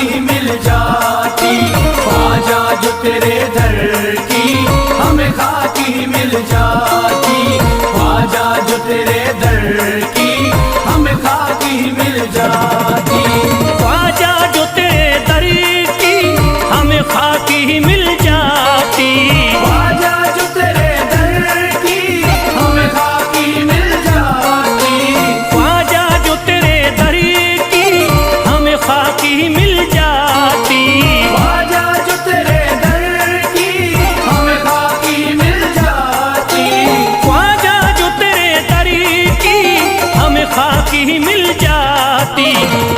खाकी मिल जाती, ख्वाजा जो तेरे दर की हमें खाकी मिल जाती, ख्वाजा जो तेरे दर की हमें खाकी मिल जाती, ख्वाजा जो तेरे दर की हमें खाकी मिल जाती, ख्वाजा जो तेरे दर की हमें खाकी मिल जाती, ख्वाजा जो तेरे दर की हमें खाकी मिल जाती, ख्वाजा जो तेरे दर की हमें खाकी मिल जाती, ख्वाजा जो तेरे दर की हमें खाकी मिल जाती।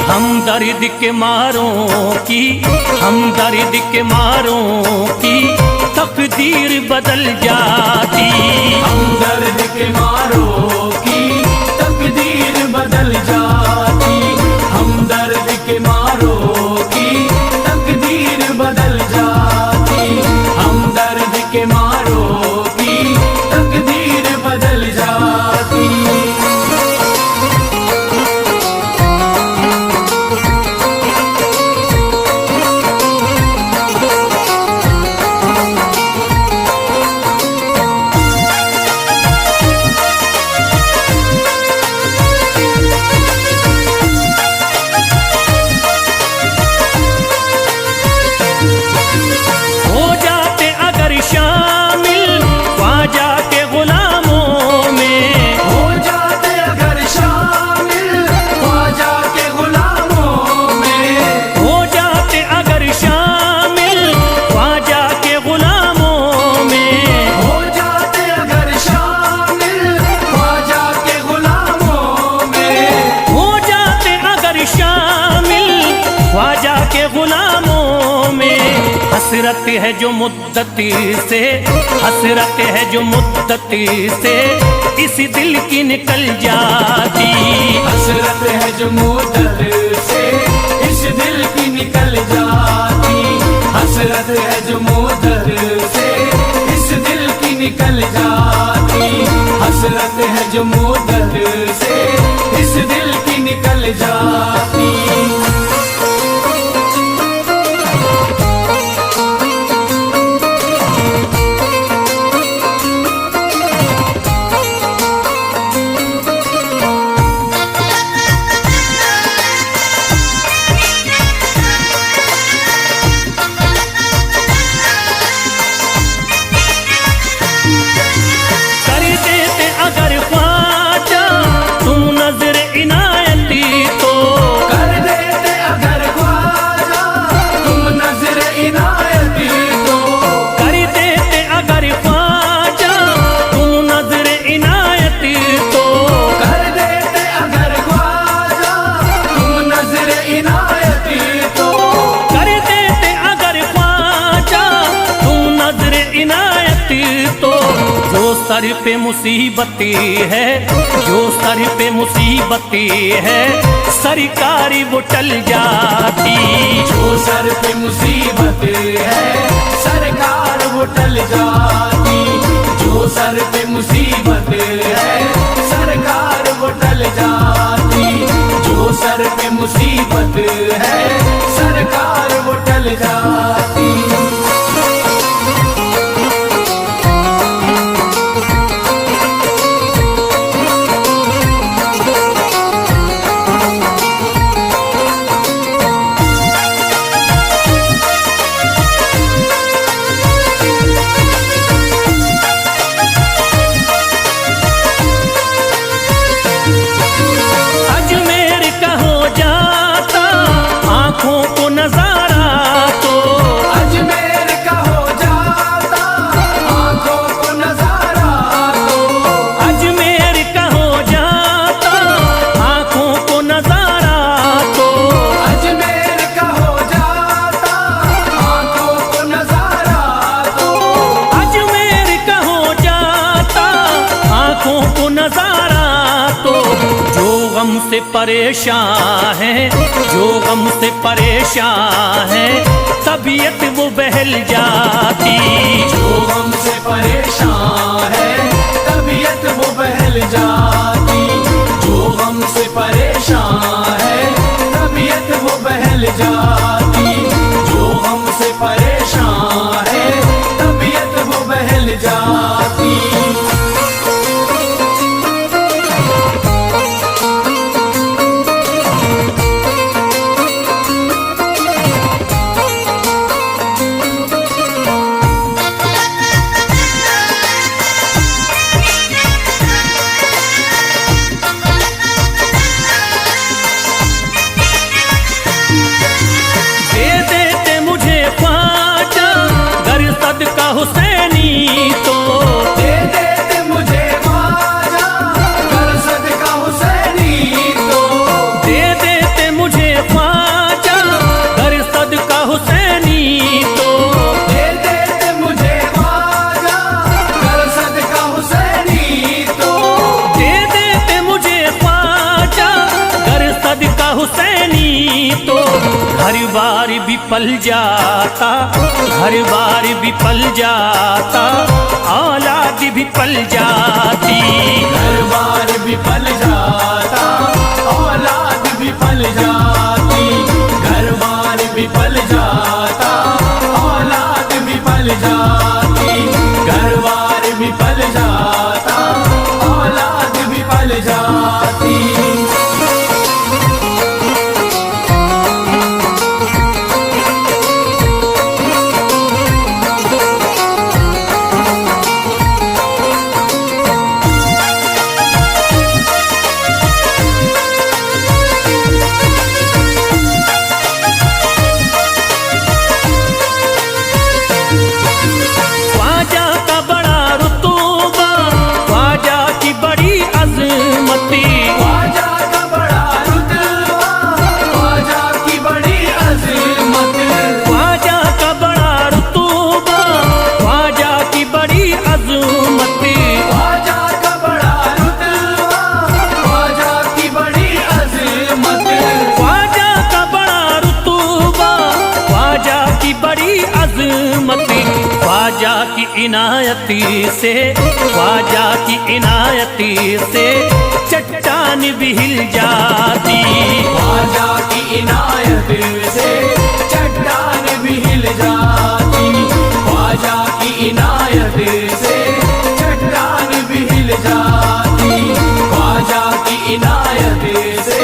हम दर्द के मारों की, हम दर्द के मारों की तकदीर बदल जाती, हम दर्द के मारों की तकदीर बदल जाती, हम दर्द के मारों की तकदीर बदल जाती, हम दर्द के मारों की तकदीर बदल जाती। हो जाते अगर शामिल ख्वाजा के गुलामों में, हो जाते अगर शामिल ख्वाजा के गुलामों में, हो जाते अगर शामिल ख्वाजा के गुलामों में, हो जाते अगर शामिल ख्वाजा के गुलामों में, हो जाते अगर शामिल ख्वाजा के गुलामों में। हसरत है जो मुद्दती से, हसरत है जो मुद्दती से इस दिल की निकल जाती, हसरत है जो मुद्दत से इस दिल की निकल जाती, हसरत है जो मुद्दत से इस दिल की निकल जाती, हसरत है जो मुद्दत से इस दिल की निकल जाती। कर देते अगर ख्वाजा तुम नजर इनायती तो, कर देते अगर ख्वाजा तुम नजर इनायती तो, कर देते अगर ख्वाजा तुम नजर इनायती तो, कर देते अगर ख्वाजा तुम नजर इनायती तो, कर देते अगर ख्वाजा तुम नजर इनायती तो। जो सर पे मुसीबती है, जो सर पे मुसीबती है सरकारी वो टल जाती, जो सर पे मुसीबत है सरकार वो टल जाती, जो सर पे मुसीबत है सरकार वो टल जाती, जो सर पे मुसीबत है सरकार वो टल जाती। अजमेर का हो जाता आंखों को नजारा तो, अजमेर का हो जाता आंखों को नजारा तो, अजमेर का हो जाता आंखों को नजारा तो, अजमेर का हो जाता आंखों को नजारा तो, अजमेर का हो जाता आंखों को नजारा तो। जो गम से परेशान है, जो गम से परेशान है तबीयत वो बहल जाती, जो हमसे परेशान है तबीयत वो बहल जाती, जो हमसे परेशान है तबीयत वो बहल जाती, घर बार भी पल जाता, घर बार भी पल जाता, औलाद भी पल जाती। घर बार भी पल जाता, औलाद भी पल जाती। घर बार भी पल जाता, औलाद भी पल जाती। घर बार भी पल जाता, औलाद भी पल जाती। ख्वाजा का बड़ा रुतबा, ख्वाजा की बड़ी अजमती। ख्वाजा का बड़ा रुतबा, ख्वाजा की बड़ी अज़मत। ख्वाजा का बड़ा रुतबा, ख्वाजा की बड़ी अजमती। ख्वाजा का बड़ा रुतबा, ख्वाजा की बड़ी अज़मत। ख्वाजा का बड़ा रुतबा, ख्वाजा की बड़ी अजमती। ख्वाजा की इनायती से, ख्वाजा की इनायती से चट्टान भी हिल जाती। ख्वाजा की इनायत से चट्टान भी हिल जाती। ख्वाजा की इनायत से चट्टान भी हिल जाती। ख्वाजा की इनायत से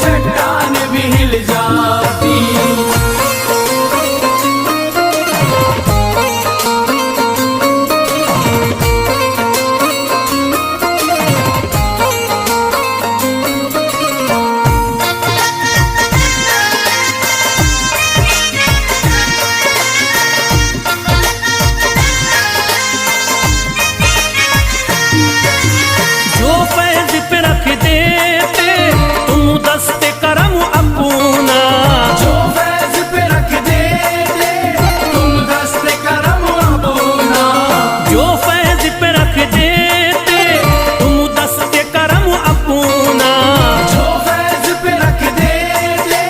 चट्टान भी हिल जाती। जो फैज पे रख देते तुम दस्ते करम अपना। जो फैज पे रख देते तुम दस्ते करम अपना। जो फैज पे रख देते तुम दस्ते करम अपना। जो फैज पे रख देते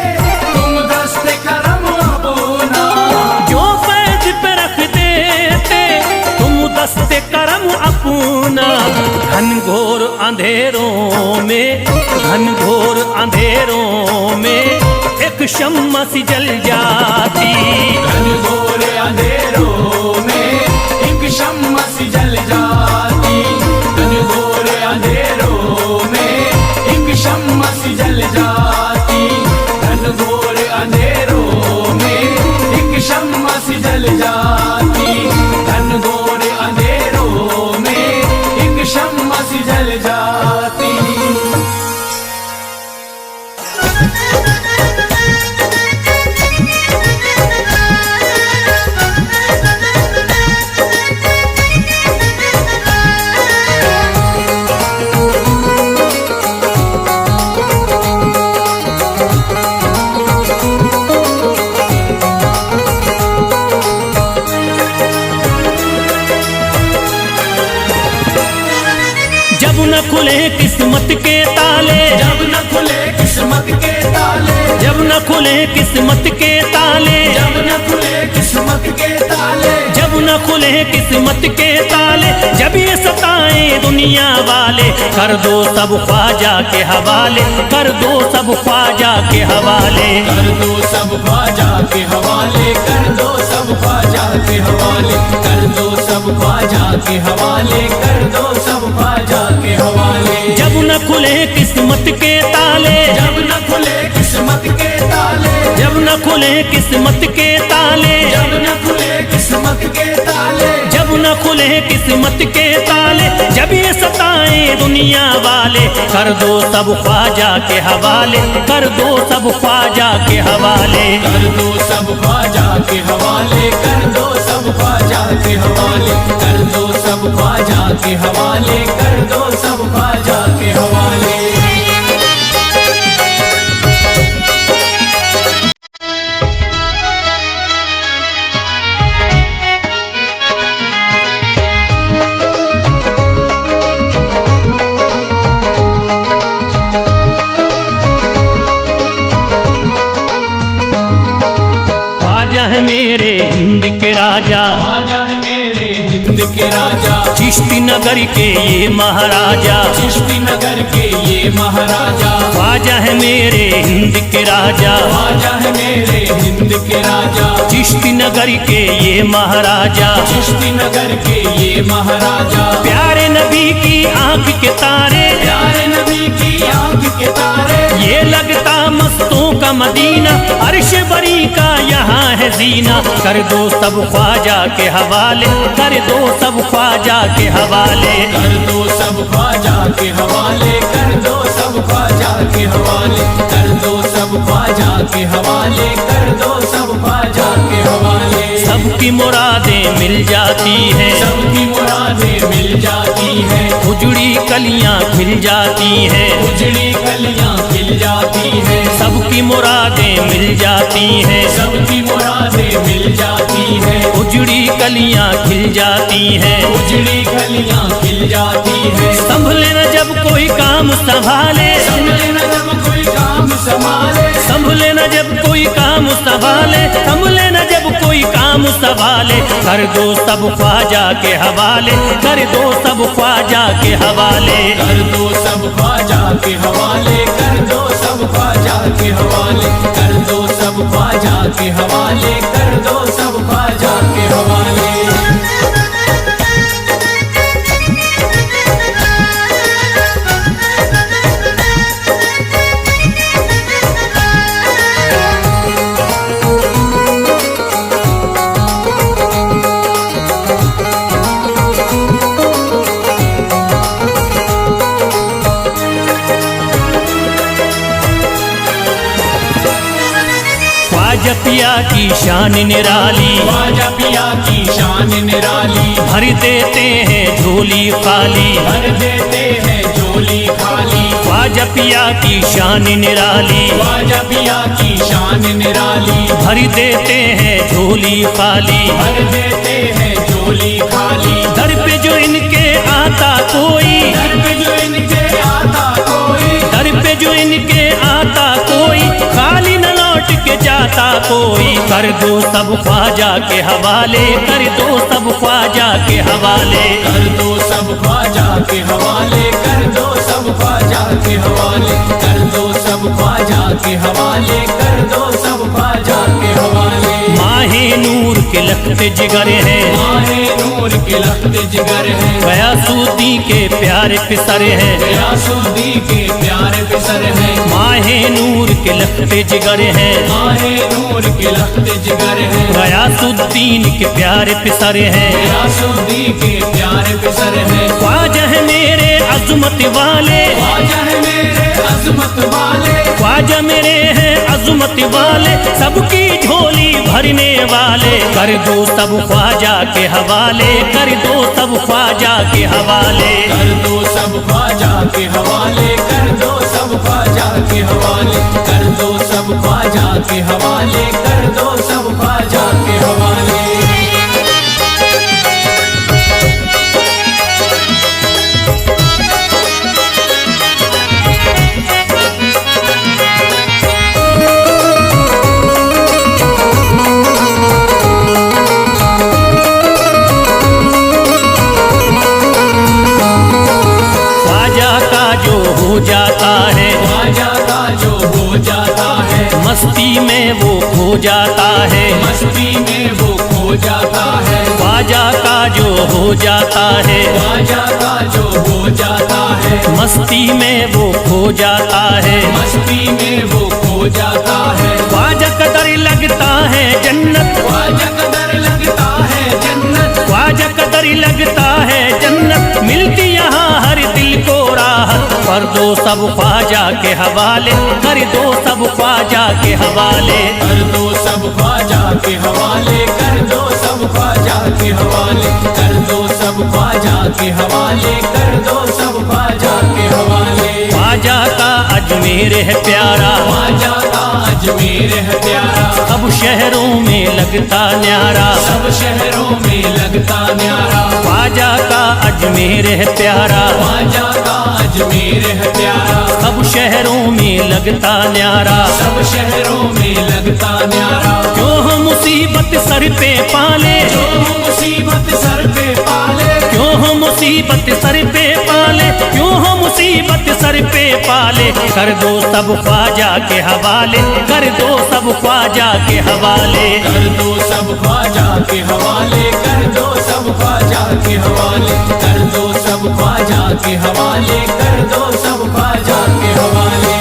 तुम दस्ते करम अपना। जो फैज पे रख देते तुम दस्ते करम अपना। घनघोर अंधेरों में, घनघोर अंधेरों में एक शम्मा सी जल जाती। घनघोर अंधेरों में एक शम्मा सी जल जाती। घनघोर अंधेरों में एक शम्मा सी जल जाती। घनघोर अंधेरों में एक शम्मा सी जल जाती। घनघोर अंधेरों में एक शम्मा सी जल जाती। जब न खुले किस्मत के ताले, जब न खुले किस्मत के ताले। जब न खुले किस्मत के ताले, जब न खुले किस्मत के ताले। जब न खुले किस्मत के ताले, जब ये सताएं दुनिया वाले, कर दो सब ख्वाजा के हवाले, कर दो सब ख्वाजा के हवाले। कर दो सब ख्वाजा के हवाले। कर दो सब ख्वाजा के हवाले। कर दो सब ख्वाजा के हवाले। कर दो सब ख्वाजा के हवाले। जब न खुले किस्मत के ताले, जब न खुले किस्मत के ताले। जब न खुले किस्मत के ताले, जब न खुले किस्मत के ताले। जब न खुले किस्मत के ताले, जब ये सताएं दुनिया वाले, कर दो सब ख्वाजा के हवाले, कर दो सब ख्वाजा के हवाले। कर दो सब ख्वाजा के हवाले। कर दो सब ख्वाजा के हवाले। कर दो सब ख्वाजा के हवाले। कर दो सब ख्वाजा के हवाले। है मेरे हिंद के राजा, ख्वाजा है मेरे हिंद के राजा, चिश्ती नगर के ये महाराजा, चिश्ती नगर के ये महाराजा, ख्वाजा है मेरे हिंद के राजा, ख्वाजा है मेरे हिंद के राजा, चिश्ती नगर के ये महाराजा, चिश्ती नगर के ये महाराजा, प्यारे नबी की आंख के तारे, प्यारे नबी की आंख के तारे, ये लगता मस्तों का मदीना, अर्श बरी का यहाँ है जीना। कर दो सब ख्वाजा के हवाले, कर दो सब ख्वाजा के हवाले, कर दो सब ख्वाजा के हवाले, कर दो सब ख्वाजा के हवाले, कर दो सब ख्वाजा के हवाले, कर दो सब ख्वाजा के हवाले। सबकी मुरादें मिल जाती हैं, सबकी मुरादें मिल जाती हैं, उजड़ी कलियां खिल जाती हैं, उजड़ी कलियां खिल जाती हैं, सबकी मुरादें मिल जाती हैं, सबकी मुरादें मिल जाती हैं, उजड़ी कलियां खिल जाती हैं, उजड़ी कलियां खिल जाती हैं। संभले न जब कोई काम संभाले, संभले न जब कोई काम संभाले, संभले न जब कोई काम संभाले, संभले न जब कोई काम संभाले, कर दो सब ख्वाजा के हवाले, कर दो सब ख्वाजा के हवाले, कर दो सब ख्वाजा के हवाले, कर दो सब ख्वाजा के हवाले, कर दो सब ख्वाजा के हवाले, कर दो सब ख्वाजा के हवाले। ख्वाजा पिया की शान निराली, ख्वाजा पिया की शान निराली, भर देते हैं झोली खाली, भर देते हैं झोली खाली, ख्वाजा पिया की शान निराली, ख्वाजा पिया की शान निराली, भर देते हैं झोली खाली, भर देते हैं झोली खाली। दर पे जो इनके आता कोई, दर पे जो इनके आता कोई, दर पे जो इनके आता कोई, खाली न लौट के जाता कोई, कर दो सब ख्वाजा के हवाले, कर दो सब ख्वाजा के हवाले, कर दो सब ख्वाजा के हवाले, कर दो सब ख्वाजा के हवाले, कर दो सब ख्वाजा के हवाले, कर दो सब ख्वाजा के हवाले। माहे नूर के लखते जिगर हैं, माहे नूर के लखते जिगर हैं, गयासुद्दी के प्यारे पिसर हैं, गयासुद्दीन के प्यारे पिसर हैं, माहे नूर के लखते जिगर हैं, माहे नूर के लखते जिगर हैं, गयासुद्दीन के प्यारे पिसर हैं, गयासुद्दीन के प्यारे पिसर हैं। ख्वाजा है मेरे अज़मत वाले, ख्वाजा है मेरे अज़मत वाले, ख्वाजा मेरे हैं अज़मत वाले, सबकी झोली भरने वाले, कर दो सब ख्वाजा के हवाले, कर दो सब ख्वाजा के हवाले, कर दो सब ख्वाजा के हवाले, कर दो सब ख्वाजा के हवाले, कर दो सब ख्वाजा के हवाले, कर दो सब ख्वाजा के हवाले। हो जाता है, ख्वाजा का जो हो जाता है, मस्ती में वो खो जाता है, मस्ती में वो खो जाता है, ख्वाजा का जो हो जाता है, ख्वाजा का जो हो जाता है, मस्ती में वो खो जाता है, मस्ती में वो खो जाता है। ख्वाजा कदर लगता है जन्नत, ख्वाजा कदर लगता है जन्नत, ख्वाजा कदर लगता है जन्नत, मिलती यहाँ हर दिल को राहत, कर दो सब ख्वाजा के हवाले, कर दो सब ख्वाजा के हवाले, कर दो सब ख्वाजा के हवाले, कर दो सब ख्वाजा के हवाले, कर दो सब ख्वाजा के हवाले, कर दो सब ख्वाजा के हवाले। ख्वाजा का अजमेर है प्यारा, ख्वाजा का अजमेर है प्यारा, सब शहरों में लगता न्यारा, सब शहरों में लगता न्यारा, ख्वाजा का अजमेर है प्यारा, ख्वाजा का अजमेर है प्यारा, सब शहरों में लगता न्यारा, सब शहरों में लगता न्यारा। क्यों हम मुसीबत सर पे पाले, जो मुसीबत सर पे पाले, क्यों हो मुसीबत सर पे पाले, क्यों हो मुसीबत सर पे पाले। कर दो सब ख्वाजा के हवाले, कर दो सब ख्वाजा के हवाले। कर दो सब ख्वाजा के हवाले, कर दो सब ख्वाजा के हवाले, कर दो सब ख्वाजा के हवाले, कर दो सब ख्वाजा के हवाले।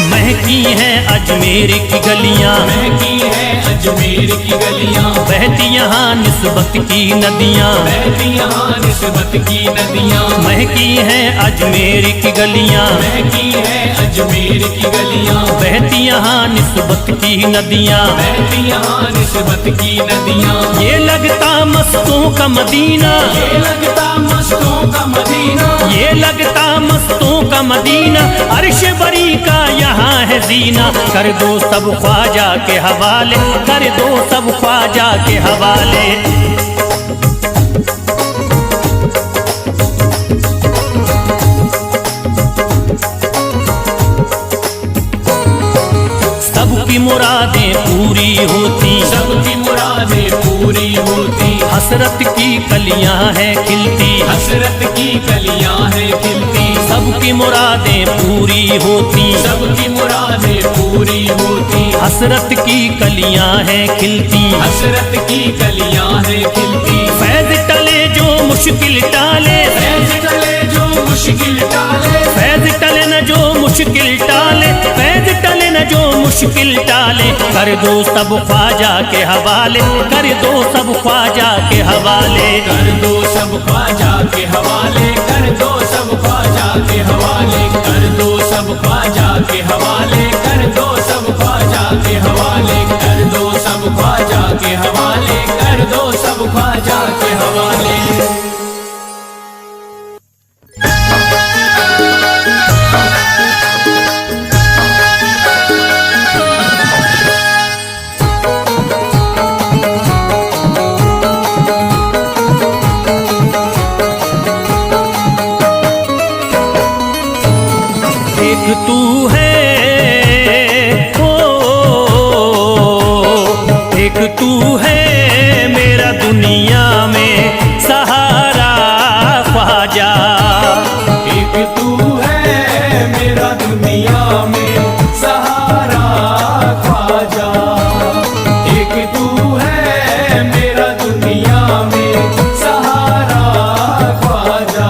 महकी हैं अजमेर की गलियां, महकी है अजमेर की गलियां, बहती यहाँ निस्बत की नदियां, बहती यहाँ निस्बत की नदियां। महकी हैं अजमेर की गलियां, महकी है अजमेर की गलियां, बहती यहाँ निस्बत की नदियां। बहती यहाँ निस्बत की नदियां। ये लगता मस्तों का मदीना, ये लगता मस्तों का मदीना, ये लगता मस्तों का मदीना, अर्श बरी का यहाँ है जीना। कर दो सब ख्वाजा के हवाले, कर दो सब ख्वाजा के हवाले। सबकी मुरादें पूरी होती, सबकी मुरादें पूरी होती, हसरत की कलियां हैं खिलती, हसरत की कलियां हैं खिलती। सबकी मुरादें पूरी होती, सबकी मुरादें पूरी होती, हसरत की कलियां हैं खिलती। हसरत की कलियां हैं खिलती। फैज टले जो मुश्किल टाले, फैज टले जो मुश्किल टाले, फैज टले न जो मुश्किल टाले, फैज टले न जो मुश्किल टाले। कर दो सब ख्वाजा के हवाले, कर दो सब ख्वाजा के हवाले। कर दो सब ख्वाजा के हवाले, कर दो सब ख्वाजा के हवाले, कर दो सब ख्वाजा के हवाले, कर दो सब ख्वाजा के हवाले, कर दो सब ख्वाजा के हवाले, कर दो सब ख्वाजा के हवाले। एक तू है ओ, एक तू है मेरा दुनिया में सहारा ख्वाजा। एक तू है मेरा दुनिया में सहारा ख्वाजा, एक तू है मेरा दुनिया में सहारा ख्वाजा।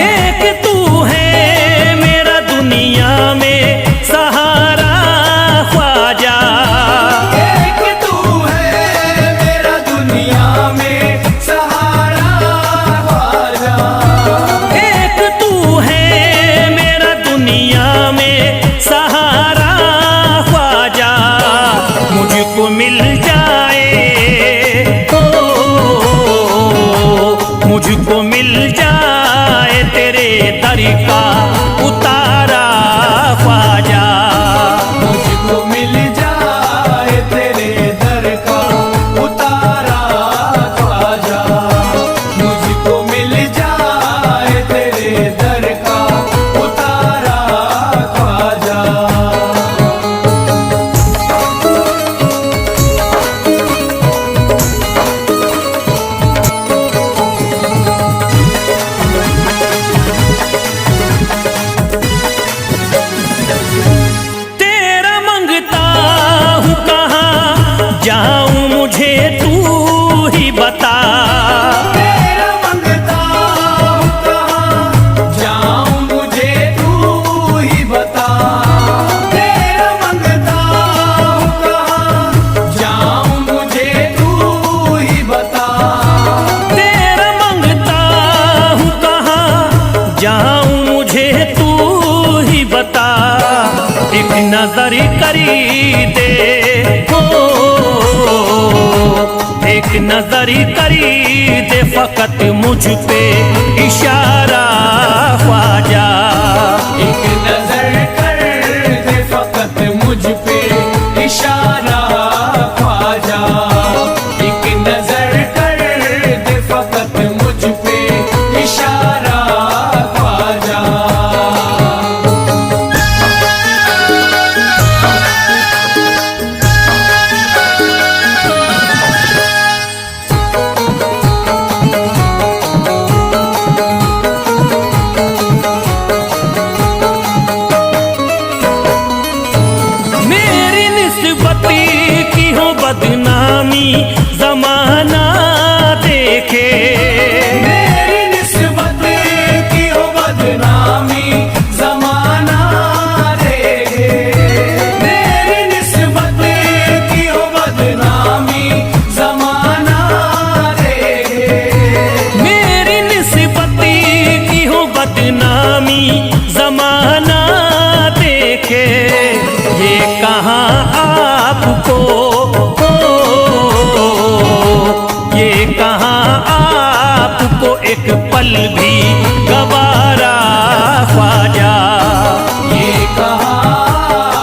एक तू है मेरा दुनिया में सहारा ख्वाजा। एक तू है मेरा दुनिया में सहारा ख्वाजा, एक तू है मेरा दुनिया में सहारा ख्वाजा। मुझको मिल जाए ओ, मुझको मिल जाए तेरे दर का उतारा ख्वाजा। मुझको मिल जाए तेरे दर का उतारा ख्वाजा, मुझको मिल जाए तेरे दर का उतारा ख्वाजा। तेरा मंगता हूँ कहाँ जाऊँ मुझे तू ही बता। तेरा मंगता हूँ कहाँ जाऊँ मुझे तू ही बता। तेरा मंगता हूँ कहाँ जाऊँ मुझे तू ही बता। तेरा मंगता हूँ कहाँ जाऊँ मुझे तू ही बता। एक नजर करी दे हो, एक नजर करी दे फकत मुझ पे इशारा ख्वाजा। एक नजर कर दे फकत मुझ पे इशारा ख्वाजा। एक नजर कर दे फकत मुझ पे इशारा ख्वाजा। मेरी निस्बती की हो बदनामी जमाना देखे। मेरी निस्बत की हो बदनामी जमाना देखे। मेरी निस्बत की हो बदनामी जमाना देखे। मेरी निस्बती की हो बदनामी जमाना देखे। ये कहाँ आपको, ये कहाँ आपको एक पल भी गवारा ख्वाजा। ये कहाँ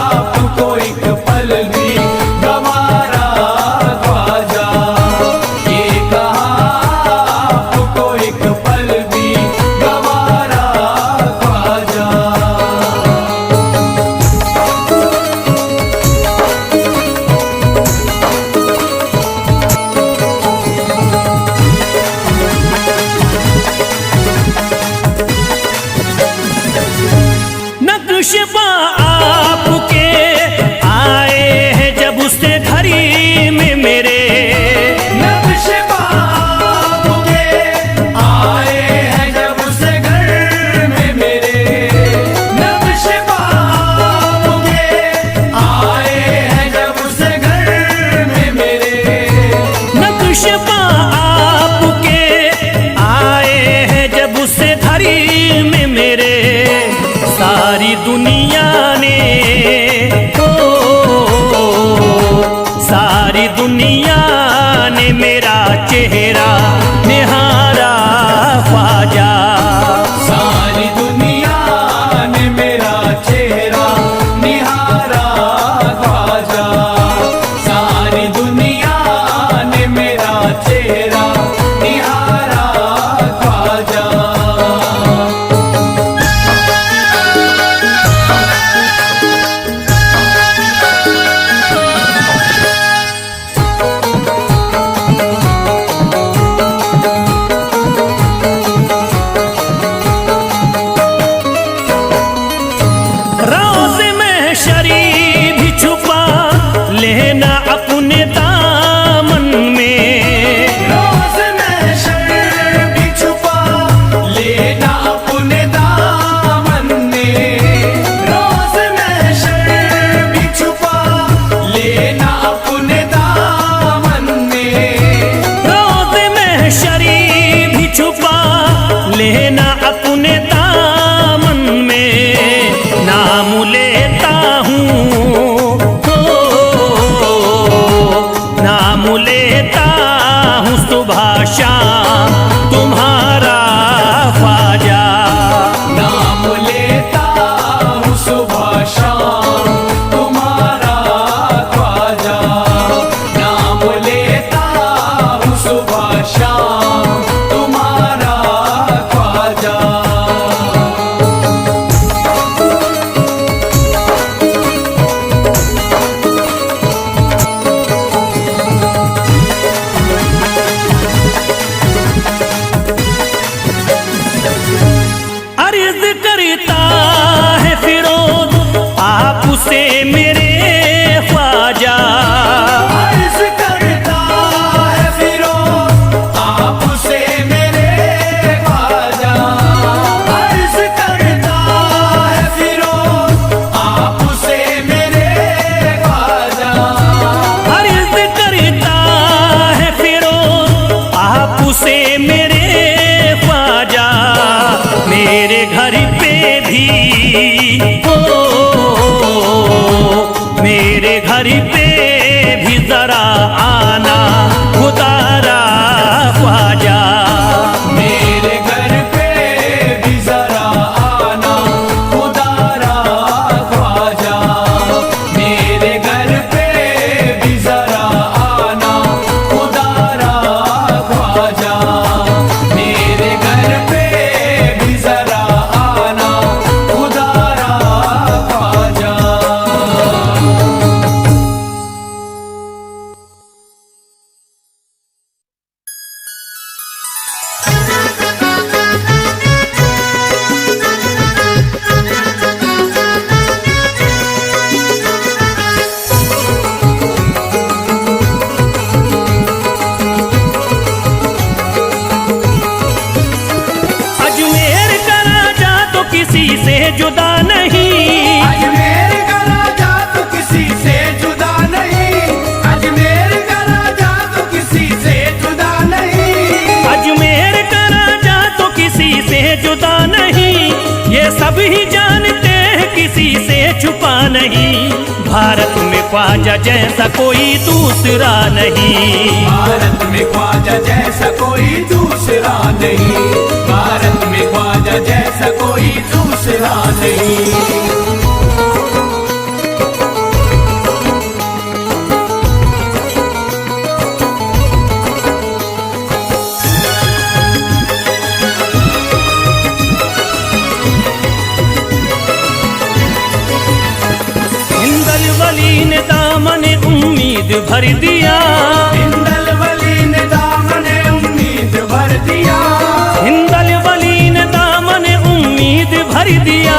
आपको एक पल भी गवारा ख्वाजा। ये कहाँ आपको एक पल भी गवारा ख्वाजा। नक्शबा आपके आए हैं जब उससे घड़ी में मेरे। नक्शबा आपके छुपा नहीं, भारत में ख्वाजा जैसा कोई दूसरा नहीं। भारत में ख्वाजा जैसा कोई दूसरा नहीं, भारत में ख्वाजा जैसा कोई दूसरा नहीं। हिंदल वली ने दामन उम्मीद भर दिया, हिंदल वली ने दामन उम्मीद भर दिया, हिंदल वली ने दामन उम्मीद भर दिया,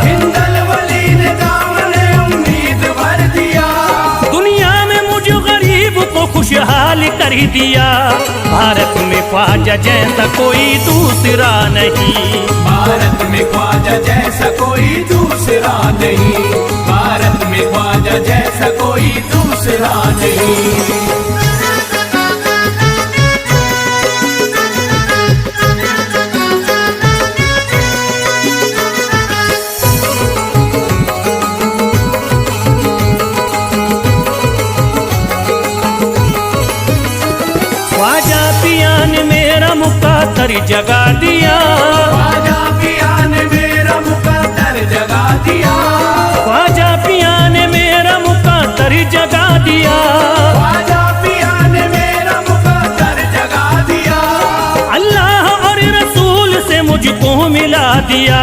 हिंदल वली ने दामन उम्मीद भर दिया। दुनिया में मुझ गरीब को खुशहाल कर दिया, भारत में ख्वाजा जैसा कोई दूसरा नहीं। भारत में ख्वाजा जैसा कोई दूसरा नहीं, भारत में ख्वाजा जैसा कोई दूसरा नहीं। ख्वाजा पिया ने मेरा मुकद्दर जगा दिया, ख्वाजा पिया ने मेरा मुकद्दर जगा दिया, ख्वाजा पिया ने मेरा मुकद्दर जगा दिया, ख्वाजा पिया ने मेरा मुकद्दर जगा दिया। अल्लाह और रसूल से मुझको मिला दिया,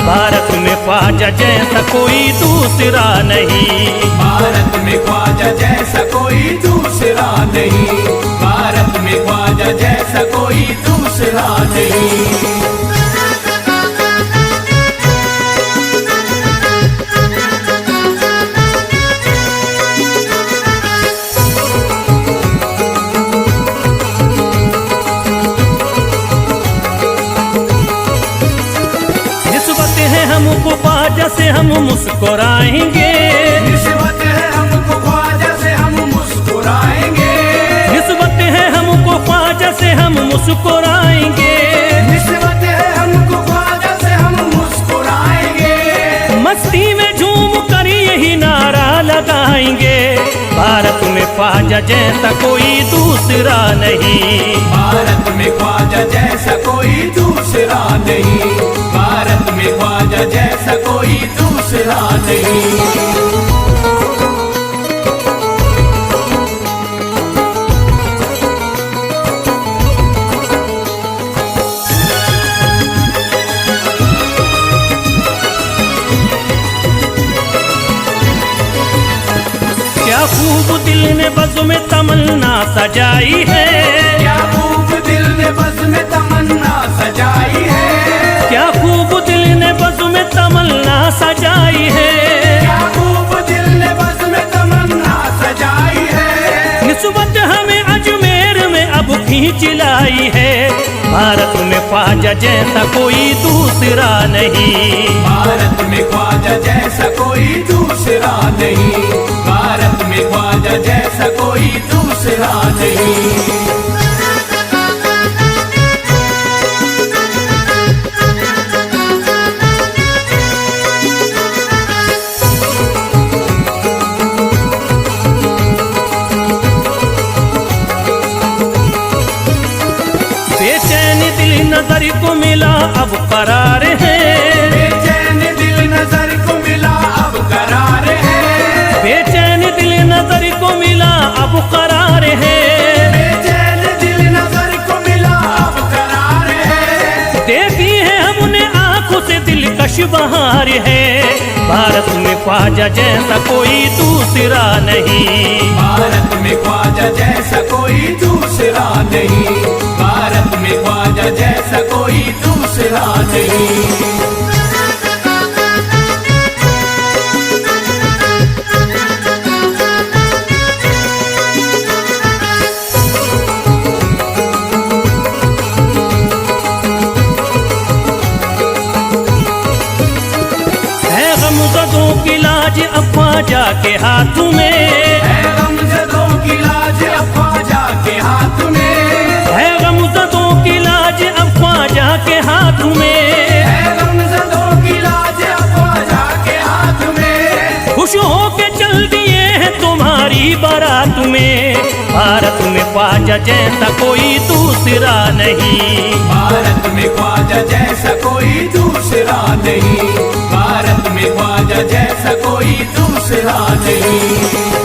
भारत में ख्वाजा जैसा कोई दूसरा नहीं। भारत में ख्वाजा जैसा कोई दूसरा नहीं, भारत में ख्वाजा जैसा कोई दूसरा नहीं। निस्बत है हमको ख्वाजा से हम मुस्कुराएंगे, निस्बत है हमको ख्वाजा से हम मुस्कुराएंगे, निस्बत है हमको ख्वाजा से हम मुस्कुराएंगे, निस्बत है हमको ख्वाजा से हम मुस्कुराएंगे। मस्ती में झूम कर यही नारा लगाएंगे, भारत में ख्वाजा जैसा कोई दूसरा नहीं। भारत में ख्वाजा जैसा कोई दूसरा नहीं, भारत में ख्वाजा जैसा कोई दूसरा नहीं। क्या खूब दिल ने बज़्म में तमन्ना सजाई है, क्या खूब दिल ने बज़्म में तमन्ना सजाई है, क्या खूब दिल ने बज़्म में तमन्ना सजाई है, क्या खूब दिल ने बज़्म में तमन्ना सजाई है। निस्बत हमें अजमेर में अब खींच लाई है, भारत में ख्वाजा जैसा कोई दूसरा नहीं। भारत में ख्वाजा जैसा कोई दूसरा नहीं, भारत में ख्वाजा जैसा कोई दूसरा नहीं। बेचैन दिल नजर को मिला अब करार है, बेचैन दिल नजर को मिला अब करार है, बेचैन दिल नजर को मिला अब करार है, बेचैन दिल नजर को मिला अब करार है। देखी है हमने आंखों से दिलकश बहार है, भारत में ख्वाजा जैसा कोई दूसरा नहीं। भारत में ख्वाजा जैसा कोई दूसरा नहीं, भारत में ख्वाजा जैसा कोई दूसरा नहीं। ख्वाजा के हाथ में है गमज़दों की लाज अब ख्वाजा के हाथ में, है गमज़दों की लाज अब ख्वाजा के हाथ में, है गमज़दों की लाज अब ख्वाजा के हाथ में। खुश होके चल दिए हैं तुम्हारी बारात में। भारत में ख्वाजा जैसा कोई दूसरा नहीं, भारत में ख्वाजा जैसा कोई दूसरा नहीं, भारत में ख्वाजा जैसा कोई दूसरा नहीं।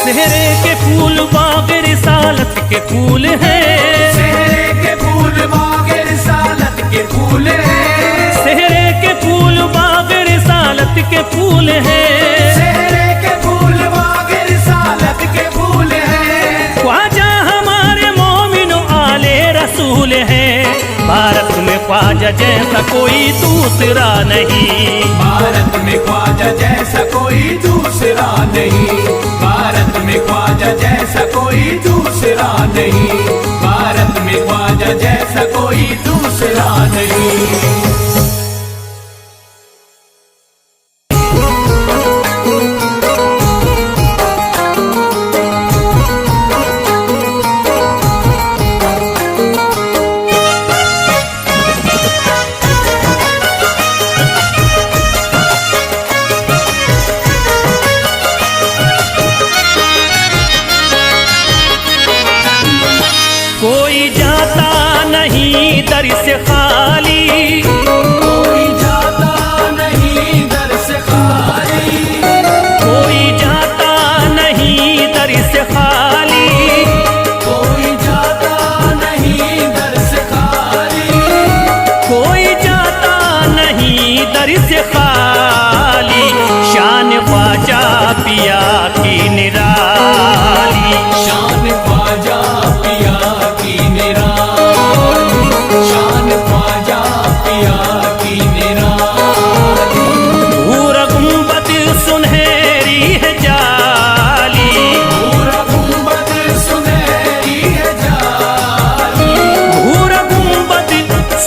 सेहरे के फूल बाग रिसालत के फूल हैं, सेहरे के फूल बाग रिसालत के फूल हैं, सेहरे के फूल बाग रिसालत के फूल हैं, सेहरे के फूल बाग रिसालत के फूल हैं। ख्वाजा हमारे मोमिनो आले रसूल हैं। भारत में ख्वाजा जैसा कोई दूसरा नहीं, भारत में ख्वाजा जैसा कोई दूसरा नहीं, भारत में ख्वाजा जैसा कोई दूसरा नहीं, भारत में ख्वाजा जैसा कोई दूसरा नहीं। कोई जाता नहीं दर से खाली, कोई जाता नहीं दर से खाली, कोई जाता नहीं दर से खाली, कोई जाता नहीं दर से खाली, कोई जाता नहीं दर से खाली। शान ख्वाजा पिया की निराली, शान ख्वाजा पिया की निराली, शान ख्वाजा पिया की निराली। भूरा गुंबद सुनहरी है जाली, पूरा गुंबद सुनहरी है जाली, भूरा गुंबद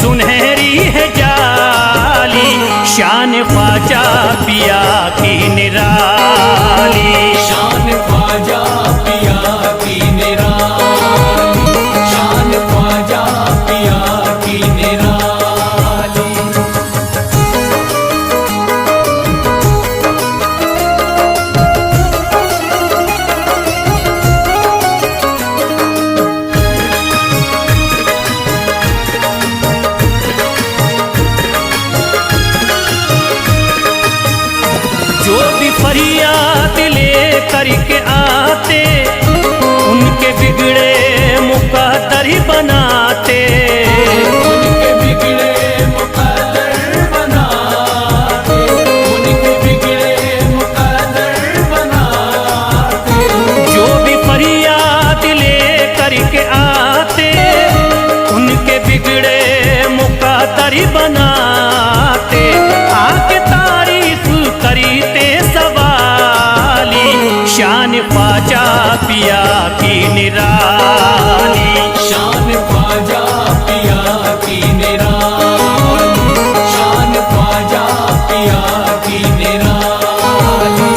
सुनहरी है जाली। शान ख्वाजा पिया की निराली, शान ख्वाजा पिया की निराली, शान ख्वाजा पिया की निराली। जो भी फरियाद ले करके आते उनके बिगड़े मुकद्दर ही बनाते, उनके बिगड़े मुकद्दर बनाते, उनके बिगड़े मुकद्दर बनाते। जो भी फरियाद ले करके आते उनके बिगड़े मुकद्दर ही बनाते। आके तारीफ करते सवाली, शान ख्वाजा पिया की निराली, शान ख्वाजा पिया की निराली, शान ख्वाजा पिया की निराली।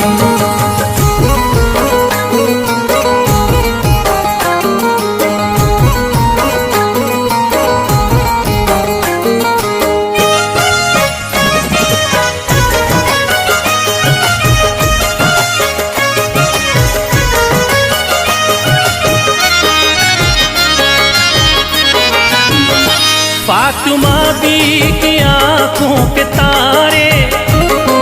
फातिमा बी की आंखों के तारे,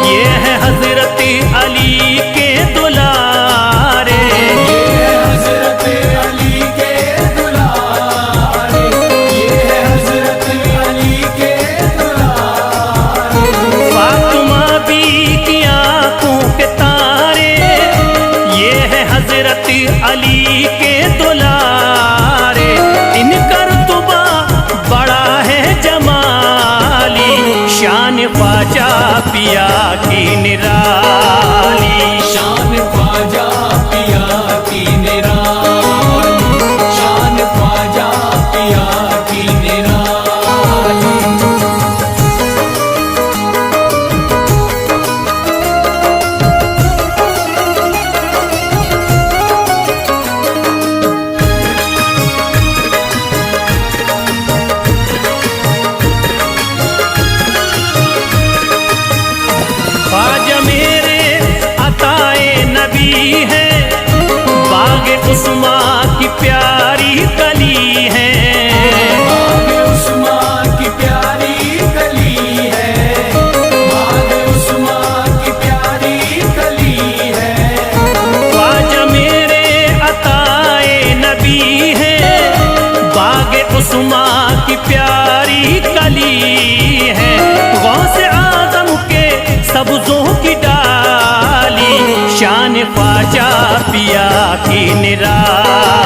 ये है हजरत अली के दुलारे, ये है हजरत अली के दुलारे, ये है हजरत अली के दुलारे। फातिमा बी की आंखों के तारे, ये है हजरत अली के दुलारे। इनका रुतबा बड़ा है जमाली, शान ख्वाजा पिया की निराली, शान ख्वाजा पिया की निराली, शान ख्वाजा पिया की निराली। कली है, बागे उस्मा की प्यारी कली है। बाग उस्मा की प्यारी कली है, बाग उस्मा की प्यारी कली है। ख्वाजा मेरे अताए नबी है, बागे उस्मा की प्यारी कली है। गौसे आजम के सब्जों की डाली, शान ख्वाजा पिया की निराली।